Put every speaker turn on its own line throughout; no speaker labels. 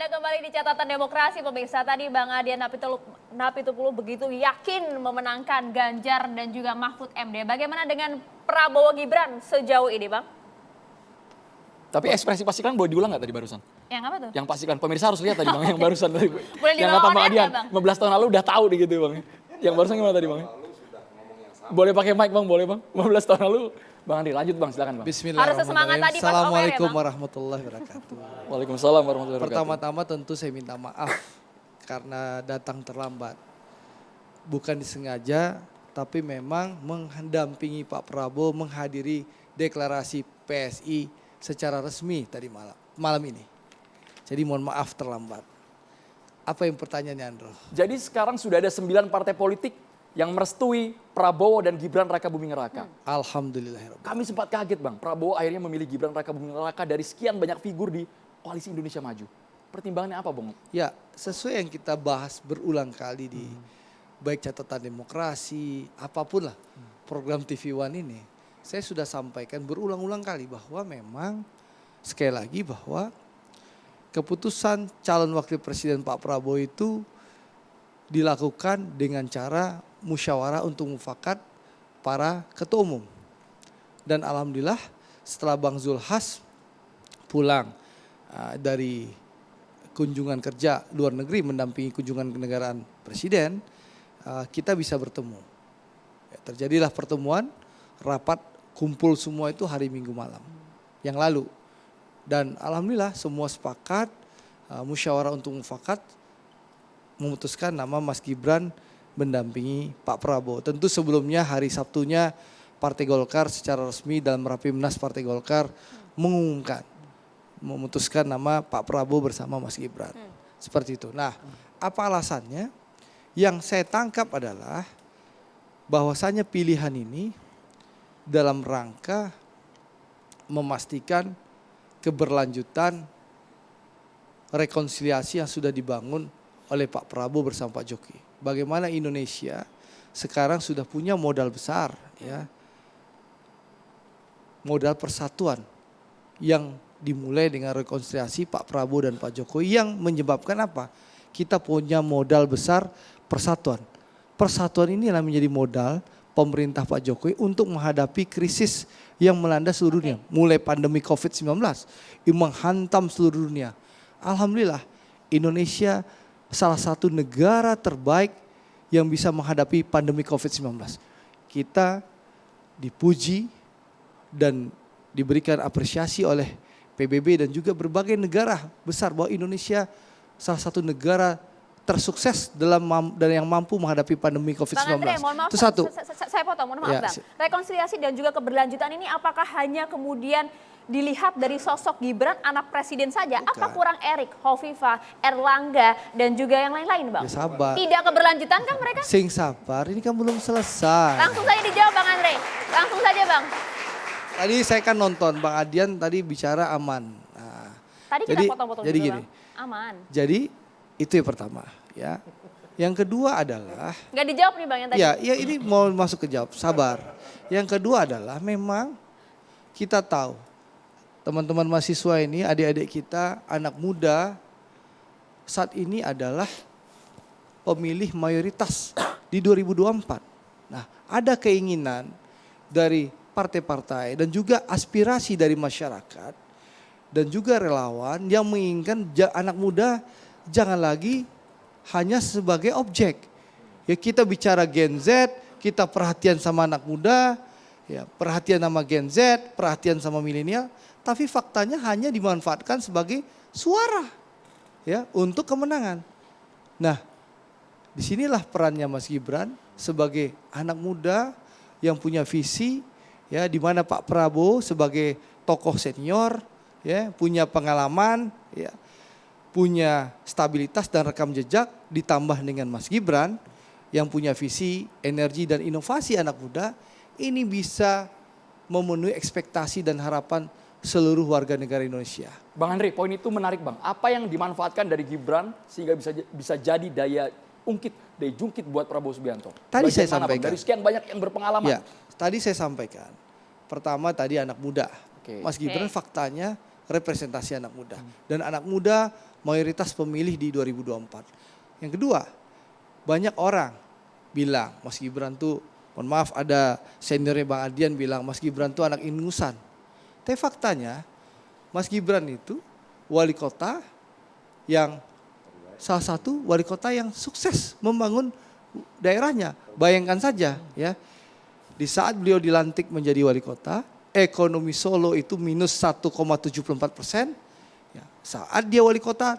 Anda kembali di catatan demokrasi pemirsa. Tadi Bang Adian Napitupulu begitu yakin memenangkan Ganjar dan juga Mahfud MD. Bagaimana dengan Prabowo Gibran sejauh ini Bang?
Tapi ekspresi pastikan boleh diulang nggak tadi barusan?
Yang apa tuh?
Yang pastikan, pemirsa harus lihat tadi Bang, yang barusan tadi.
Boleh
Yang
dibawa
kata Bang
on air
Adian,
nggak, Bang?
15 tahun lalu udah tahu nih gitu Bang. Yang barusan gimana tadi Bang? Boleh pakai mic Bang, boleh Bang. 15 tahun lalu. Bang Andri lanjut Bang, silakan Bang.
Harus sesemangat tadi pas on air ya,
Assalamualaikum
Bang.
warahmatullahi wabarakatuh.
Waalaikumsalam warahmatullahi wabarakatuh.
Pertama-tama tentu saya minta maaf karena datang terlambat. Bukan disengaja, tapi memang mendampingi Pak Prabowo menghadiri deklarasi PSI secara resmi tadi malam ini. Jadi mohon maaf terlambat. Apa yang pertanyaannya Andro?
Jadi sekarang sudah ada 9 partai politik yang merestui Prabowo dan Gibran Raka Buming Raka.
Alhamdulillahirobbilalamin.
Kami sempat kaget Bang, Prabowo akhirnya memilih Gibran Raka Buming Raka dari sekian banyak figur di Koalisi Indonesia Maju. Pertimbangannya apa Bang?
Ya, sesuai yang kita bahas berulang kali di baik catatan demokrasi, apapun lah program TV One ini. Saya sudah sampaikan berulang-ulang kali bahwa memang sekali lagi bahwa keputusan calon wakil presiden Pak Prabowo itu dilakukan dengan cara musyawarah untuk mufakat para ketua umum. Dan alhamdulillah setelah Bang Zulhas pulang dari kunjungan kerja luar negeri mendampingi kunjungan kenegaraan presiden, kita bisa bertemu. Ya, terjadilah pertemuan, rapat kumpul semua itu hari Minggu malam yang lalu. Dan alhamdulillah semua sepakat musyawarah untuk mufakat memutuskan nama Mas Gibran mendampingi Pak Prabowo. Tentu sebelumnya hari Sabtunya Partai Golkar secara resmi dalam Rapimnas Partai Golkar memutuskan nama Pak Prabowo bersama Mas Gibran. Seperti itu. Nah, apa alasannya? Yang saya tangkap adalah bahwasanya pilihan ini dalam rangka memastikan keberlanjutan rekonsiliasi yang sudah dibangun oleh Pak Prabowo bersama Pak Jokowi. Bagaimana Indonesia sekarang sudah punya modal besar, ya, modal persatuan yang dimulai dengan rekonsiliasi Pak Prabowo dan Pak Jokowi yang menyebabkan apa? Kita punya modal besar persatuan. Persatuan ini adalah menjadi modal pemerintah Pak Jokowi untuk menghadapi krisis yang melanda seluruh dunia. Mulai pandemi COVID-19 yang menghantam seluruh dunia. Alhamdulillah Indonesia salah satu negara terbaik yang bisa menghadapi pandemi COVID-19. Kita dipuji dan diberikan apresiasi oleh PBB dan juga berbagai negara besar bahwa Indonesia salah satu negara tersukses dan yang mampu menghadapi pandemi COVID-19.
Bang Andre, mohon maaf,
itu satu.
Saya potong, mohon maaf
Ya,
Bang. Rekonsiliasi dan juga keberlanjutan ini apakah hanya kemudian dilihat dari sosok Gibran anak presiden saja?
Bukan.
Apa kurang Erik, Hovifah, Erlangga dan juga yang lain-lain Bang?
Ya sabar.
Tidak keberlanjutan kan mereka?
Sing sabar, ini kan belum selesai.
Langsung saja dijawab Bang Andre. Langsung saja Bang.
Tadi saya kan nonton Bang Adian tadi bicara aman. Nah,
Tadi kita potong-potong
jadi
juga
gini.
Bang. Aman.
Jadi itu yang pertama, ya. Yang kedua adalah
Nggak dijawab nih Bang yang tadi.
ya ini mau masuk ke jawab, sabar. Yang kedua adalah memang kita tahu teman-teman mahasiswa ini, adik-adik kita, anak muda saat ini adalah pemilih mayoritas di 2024. Nah, ada keinginan dari partai-partai dan juga aspirasi dari masyarakat dan juga relawan yang menginginkan anak muda jangan lagi hanya sebagai objek. Ya kita bicara Gen Z, kita perhatian sama anak muda, ya perhatian sama Gen Z, perhatian sama milenial, tapi faktanya hanya dimanfaatkan sebagai suara ya untuk kemenangan. Nah, disinilah perannya Mas Gibran sebagai anak muda yang punya visi, ya di mana Pak Prabowo sebagai tokoh senior, ya punya pengalaman, ya punya stabilitas dan rekam jejak, ditambah dengan Mas Gibran yang punya visi, energi dan inovasi anak muda, ini bisa memenuhi ekspektasi dan harapan seluruh warga negara Indonesia.
Bang Andre, poin itu menarik Bang. Apa yang dimanfaatkan dari Gibran sehingga bisa jadi daya jungkit buat Prabowo Subianto?
Tadi
Bagian
saya
mana, Bang?
sampaikan.
Dari sekian banyak yang berpengalaman.
Ya, tadi saya sampaikan. Pertama tadi anak muda.
Oke.
Mas Gibran faktanya representasi anak muda. Dan anak muda mayoritas pemilih di 2024. Yang kedua, banyak orang bilang Mas Gibran tuh, mohon maaf ada seniornya Bang Adian bilang Mas Gibran tuh anak ingusan. Tapi faktanya Mas Gibran itu wali kota yang salah satu wali kota yang sukses membangun daerahnya. Bayangkan saja ya, di saat beliau dilantik menjadi wali kota, ekonomi Solo itu minus 1,74%. Ya, saat dia wali kota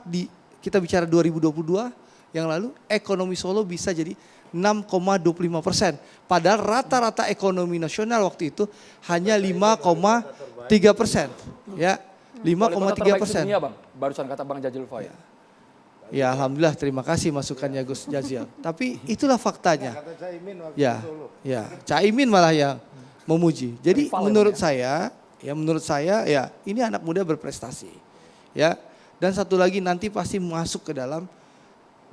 kita bicara 2022 yang lalu, ekonomi Solo bisa jadi 6,25%. Padahal rata-rata ekonomi nasional waktu itu hanya 5,3%. Ya, 5,3%.
Bang, barusan kata Bang Jazil Faya.
Ya alhamdulillah, terima kasih masukannya Gus Jazil. Tapi itulah faktanya. Ya, Caimin malah yang memuji. Jadi menurut saya ya ini anak muda berprestasi. Ya. Dan satu lagi nanti pasti masuk ke dalam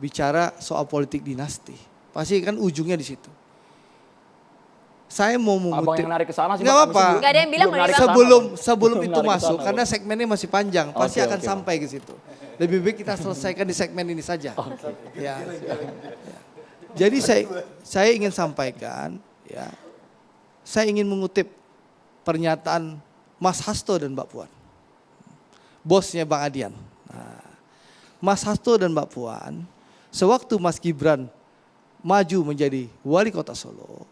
bicara soal politik dinasti. Pasti kan ujungnya di situ. Saya mau
Abang yang narik ke sana sih.
Nggak
Bang.
apa-apa.
Nggak ada yang bilang
Belum narik
Bang.
ke sana,
Sebelum
Bang.
itu
Belum narik ke
masuk,
sana,
karena
Bang.
segmennya masih panjang, pasti
Oke,
akan
oke,
sampai ke situ. Lebih baik kita selesaikan di segmen ini saja. Ya. Jadi saya ingin sampaikan, ya, saya ingin mengutip pernyataan Mas Hasto dan Mbak Puan, bosnya Bang Adian. Nah, Mas Hasto dan Mbak Puan, sewaktu Mas Gibran maju menjadi wali kota Solo,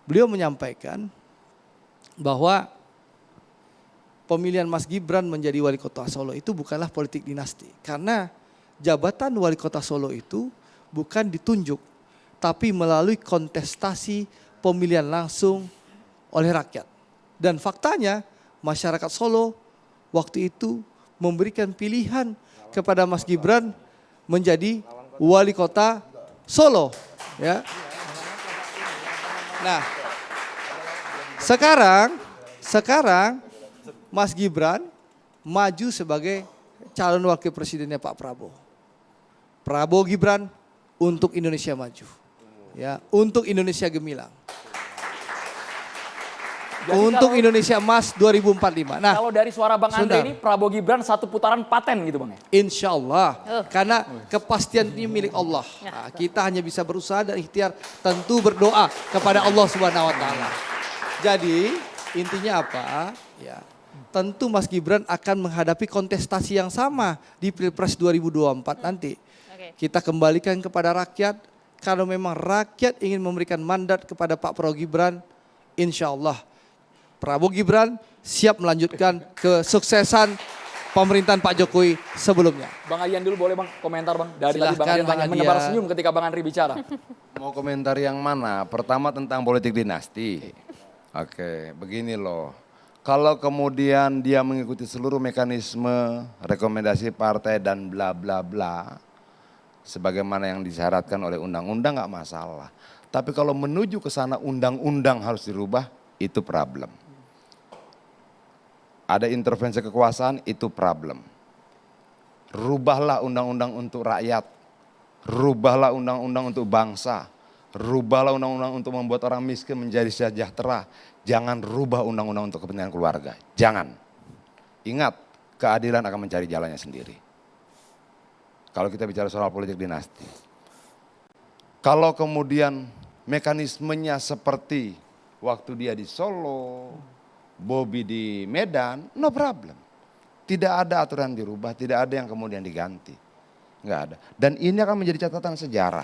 beliau menyampaikan bahwa pemilihan Mas Gibran menjadi wali kota Solo itu bukanlah politik dinasti. Karena jabatan wali kota Solo itu bukan ditunjuk, tapi melalui kontestasi pemilihan langsung oleh rakyat. Dan faktanya masyarakat Solo waktu itu memberikan pilihan kepada Mas Gibran menjadi wali kota Solo. Ya. Nah, sekarang Mas Gibran maju sebagai calon wakil presidennya Pak Prabowo. Prabowo Gibran untuk Indonesia maju. Ya, untuk Indonesia gemilang.
Jadi
Untuk
kalau-
Indonesia Emas 2045. Nah,
Kalau dari suara Bang Andre
Sebentar.
ini, Prabowo Gibran satu putaran paten gitu Bang ya?
insya Allah, karena kepastian ini milik Allah. Nah, kita hanya bisa berusaha dan ikhtiar, tentu berdoa kepada Allah Subhanahu Wa Taala. Jadi intinya apa? Ya, tentu Mas Gibran akan menghadapi kontestasi yang sama di Pilpres 2024 nanti.
Oke.
Kita kembalikan kepada rakyat. Kalau memang rakyat ingin memberikan mandat kepada Pak Prabowo Gibran, insya Allah Prabowo Gibran siap melanjutkan kesuksesan pemerintahan Pak Jokowi sebelumnya.
Bang Adian dulu boleh Bang komentar Bang. Dari tadi Bang
Silahkan,
Adian
Bang
hanya menebar
Adian.
senyum ketika Bang Andri bicara.
Mau komentar yang mana? Pertama tentang politik dinasti. Oke, begini loh. Kalau kemudian dia mengikuti seluruh mekanisme, rekomendasi partai dan bla bla bla, sebagaimana yang disyaratkan oleh undang-undang nggak masalah. Tapi kalau menuju ke sana undang-undang harus dirubah, itu problem. Ada intervensi kekuasaan, itu problem. Rubahlah undang-undang untuk rakyat. Rubahlah undang-undang untuk bangsa. Rubahlah undang-undang untuk membuat orang miskin menjadi sejahtera. Jangan rubah undang-undang untuk kepentingan keluarga. Jangan. Ingat, keadilan akan mencari jalannya sendiri. Kalau kita bicara soal politik dinasti. Kalau kemudian mekanismenya seperti waktu dia di Solo, Bobby di Medan, no problem. Tidak ada aturan dirubah, tidak ada yang kemudian diganti. Enggak ada. Dan ini akan menjadi catatan sejarah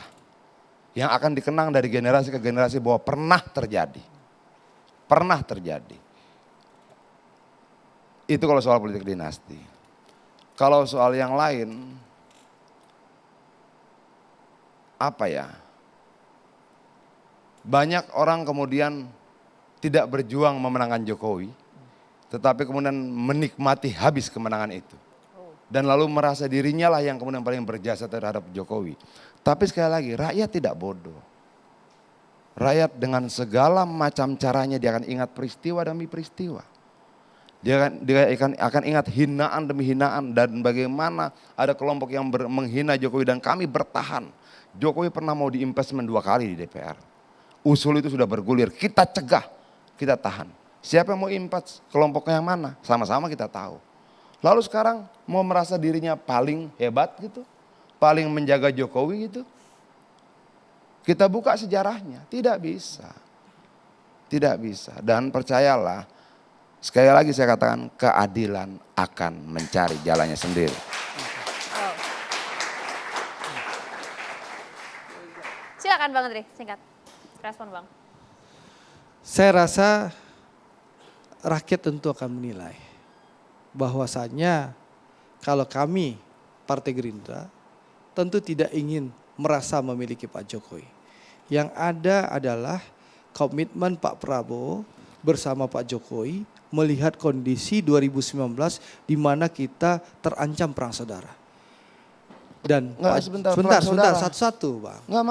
yang akan dikenang dari generasi ke generasi bahwa pernah terjadi. Pernah terjadi. Itu kalau soal politik dinasti. Kalau soal yang lain, apa ya? Banyak orang kemudian tidak berjuang memenangkan Jokowi, tetapi kemudian menikmati habis kemenangan itu. Dan lalu merasa dirinya lah yang kemudian paling berjasa terhadap Jokowi. Tapi sekali lagi, rakyat tidak bodoh. Rakyat dengan segala macam caranya dia akan ingat peristiwa demi peristiwa. Dia akan ingat hinaan demi hinaan dan bagaimana ada kelompok yang menghina Jokowi dan kami bertahan. Jokowi pernah mau diimpeachment 2 kali di DPR. Usul itu sudah bergulir, kita cegah, kita tahan. Siapa yang mau impeach, kelompoknya yang mana, sama-sama kita tahu. Lalu sekarang mau merasa dirinya paling hebat gitu, paling menjaga Jokowi gitu. Kita buka sejarahnya, tidak bisa. Tidak bisa. Dan percayalah, sekali lagi saya katakan, keadilan akan mencari jalannya sendiri.
Oh. Silakan Bang Andri, singkat. Respon Bang.
Saya rasa rakyat tentu akan menilai bahwasannya kalau kami Partai Gerindra tentu tidak ingin merasa memiliki Pak Jokowi. Yang ada adalah komitmen Pak Prabowo bersama Pak Jokowi melihat kondisi 2019 di mana kita terancam perang saudara. Dan
Sebentar,
sebentar, satu-satu Bang.
Enggak,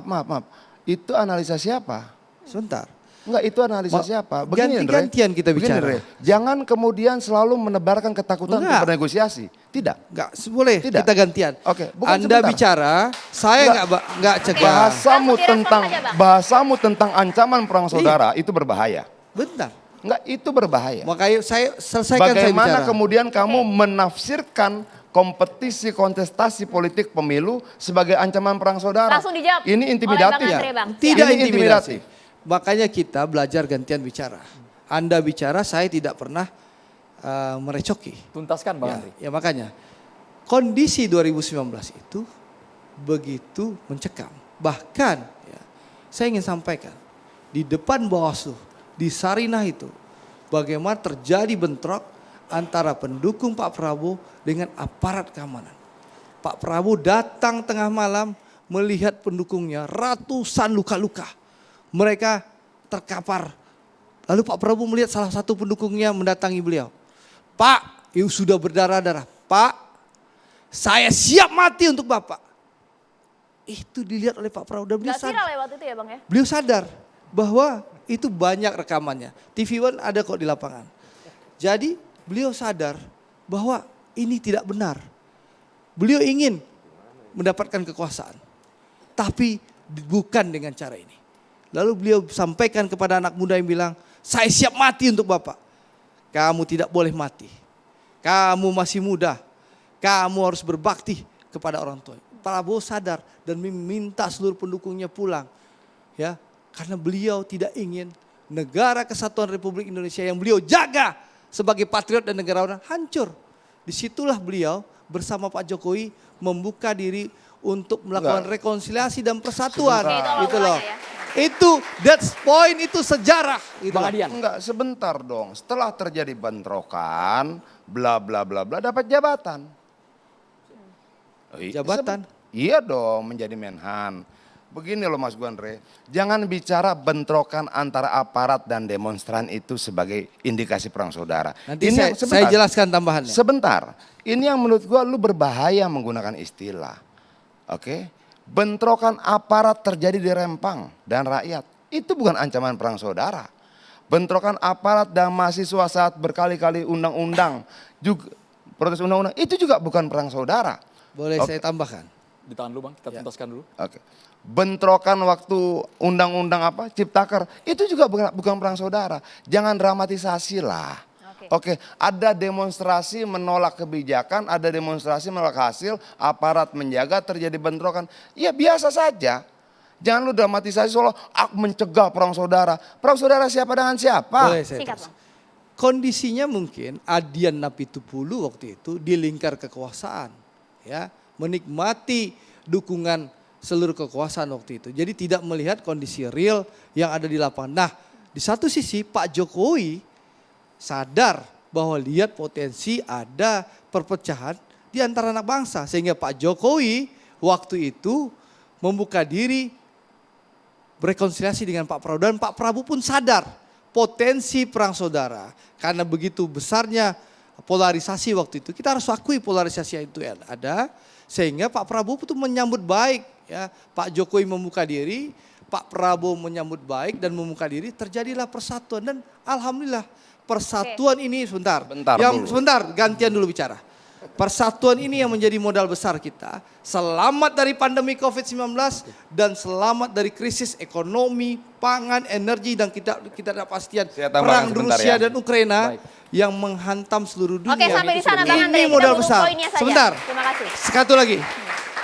maaf. Itu analisa siapa?
Sebentar.
Enggak, itu analisa siapa?
Ganti-gantian kita bicara.
Begini, Re. Jangan kemudian selalu menebarkan ketakutan untuk bernegosiasi. Tidak.
Enggak, boleh
Tidak.
kita gantian.
Oke, bukan
Anda
sebentar.
bicara, saya enggak cegah.
Bahasamu
Langsung
tentang
direspon aja, Bang.
bahasamu tentang ancaman perang saudara itu berbahaya.
Bentar.
Enggak, itu berbahaya.
Makanya saya selesaikan saya
Bagaimana
bicara.
kemudian kamu menafsirkan kompetisi kontestasi politik pemilu sebagai ancaman perang saudara?
Langsung dijawab
Ini
oleh
intimidatif.
Bang Andre, Bang.
Tidak
Ini
intimidasi. Makanya kita belajar gantian bicara. Anda bicara, saya tidak pernah merecoki.
Tuntaskan Bang
Ya,
Andri.
ya makanya kondisi 2019 itu begitu mencekam. Bahkan ya, saya ingin sampaikan di depan Bawaslu di Sarinah itu bagaimana terjadi bentrok antara pendukung Pak Prabowo dengan aparat keamanan. Pak Prabowo datang tengah malam melihat pendukungnya ratusan luka-luka. Mereka terkapar. Lalu Pak Prabowo melihat salah satu pendukungnya mendatangi beliau. Pak, itu sudah berdarah-darah. Pak, saya siap mati untuk Bapak. Itu dilihat oleh Pak Prabowo. Dan
Gak viral ya waktu itu ya Bang ya?
beliau sadar bahwa itu banyak rekamannya. TV One ada kok di lapangan. Jadi beliau sadar bahwa ini tidak benar. Beliau ingin mendapatkan kekuasaan. Tapi bukan dengan cara ini. Lalu beliau sampaikan kepada anak muda yang bilang, saya siap mati untuk Bapak. Kamu tidak boleh mati. Kamu masih muda. Kamu harus berbakti kepada orang tua. Prabowo sadar dan meminta seluruh pendukungnya pulang. Ya, karena beliau tidak ingin negara kesatuan Republik Indonesia yang beliau jaga sebagai patriot dan negarawan hancur. Disitulah beliau bersama Pak Jokowi membuka diri untuk melakukan rekonsiliasi dan persatuan.
Oke, itu awal
Gitu loh.
mulanya ya.
Itu that's point, itu sejarah. Gitu
Bang
loh.
Adian.
Enggak, sebentar dong. Setelah terjadi bentrokan, bla bla bla bla, dapat jabatan.
Jabatan?
Iya dong, menjadi Menhan. Begini loh Mas Guandre, jangan bicara bentrokan antara aparat dan demonstran itu sebagai indikasi perang saudara.
Nanti
Ini
saya jelaskan tambahannya.
Sebentar, ini yang menurut gua lu berbahaya menggunakan istilah. Oke, bentrokan aparat terjadi di Rempang dan rakyat. Itu bukan ancaman perang saudara. Bentrokan aparat dan mahasiswa saat berkali-kali undang-undang, juga protes undang-undang, itu juga bukan perang saudara.
Boleh
Oke.
saya tambahkan?
Ditahan dulu Bang, kita tuntaskan dulu.
Oke. Bentrokan waktu undang-undang apa Ciptaker itu juga bukan perang saudara. Jangan dramatisasi lah. Oke, ada demonstrasi menolak kebijakan, ada demonstrasi menolak hasil, aparat menjaga terjadi bentrokan. Ya biasa saja. Jangan lu dramatisasi soal mencegah perang saudara. Perang saudara siapa dengan siapa?
Boleh saya
Singkat
terus.
Bang.
Kondisinya mungkin Adian Napitupulu waktu itu di lingkar kekuasaan. Ya, menikmati dukungan seluruh kekuasaan waktu itu. Jadi tidak melihat kondisi real yang ada di lapangan. Nah, di satu sisi Pak Jokowi sadar bahwa lihat potensi ada perpecahan di antara anak bangsa. Sehingga Pak Jokowi waktu itu membuka diri berrekonsiliasi dengan Pak Prabowo. Dan Pak Prabowo pun sadar potensi perang saudara. Karena begitu besarnya polarisasi waktu itu. Kita harus akui polarisasi itu ada. Sehingga Pak Prabowo itu menyambut baik. Ya, Pak Jokowi membuka diri, Pak Prabowo menyambut baik dan membuka diri, terjadilah persatuan dan alhamdulillah persatuan ini sebentar gantian dulu bicara. Persatuan ini yang menjadi modal besar kita, selamat dari pandemi COVID-19 dan selamat dari krisis ekonomi, pangan, energi dan kita tidak pastian perang
sebentar
Rusia
ya.
dan Ukraina.
Baik.
yang menghantam seluruh dunia.
Oke, sampai di sana Bang Andre.
Ini modal
Kita butuh
besar.
poinnya saja.
Sebentar.
Terima kasih.
Satu lagi.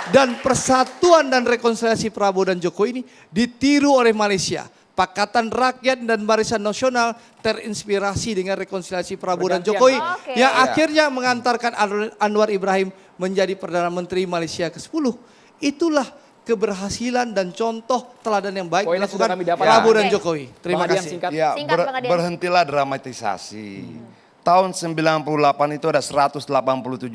Dan persatuan dan rekonsiliasi Prabowo dan Jokowi ini ditiru oleh Malaysia. Pakatan Rakyat dan Barisan Nasional terinspirasi dengan rekonsiliasi Prabowo dan
Bergantian.
Jokowi
Oke.
yang
Iya.
akhirnya mengantarkan Anwar Ibrahim menjadi Perdana Menteri Malaysia ke-10. Itulah keberhasilan dan contoh teladan yang baik
Poinnya sudah
dilakukan
kami dapat.
Prabowo
Oke.
dan Jokowi. Terima
Bang Adian,
kasih.
singkat.
Ya,
Singkat, Bang Adian.
berhentilah dramatisasi. Tahun 98 itu ada 187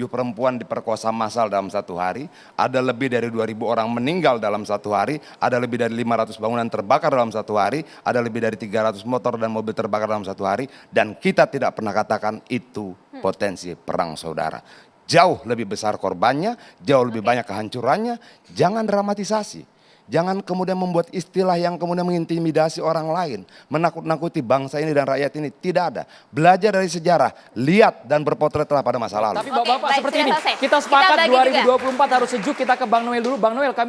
perempuan diperkosa massal dalam satu hari. Ada lebih dari 2.000 orang meninggal dalam satu hari. Ada lebih dari 500 bangunan terbakar dalam satu hari. Ada lebih dari 300 motor dan mobil terbakar dalam satu hari. Dan kita tidak pernah katakan itu potensi perang saudara. Jauh lebih besar korbannya, jauh lebih banyak kehancurannya. Jangan dramatisasi. Jangan kemudian membuat istilah yang kemudian mengintimidasi orang lain. Menakut-nakuti bangsa ini dan rakyat ini. Tidak ada. Belajar dari sejarah. Lihat dan berpotretlah pada masa lalu.
Tapi
Oke,
Bapak
baik,
seperti
sudah
ini.
selesai.
Kita
Kita
sepakat
bagi juga.
2024 harus sejuk. Kita ke Bang Noel dulu. Bang Noel, kami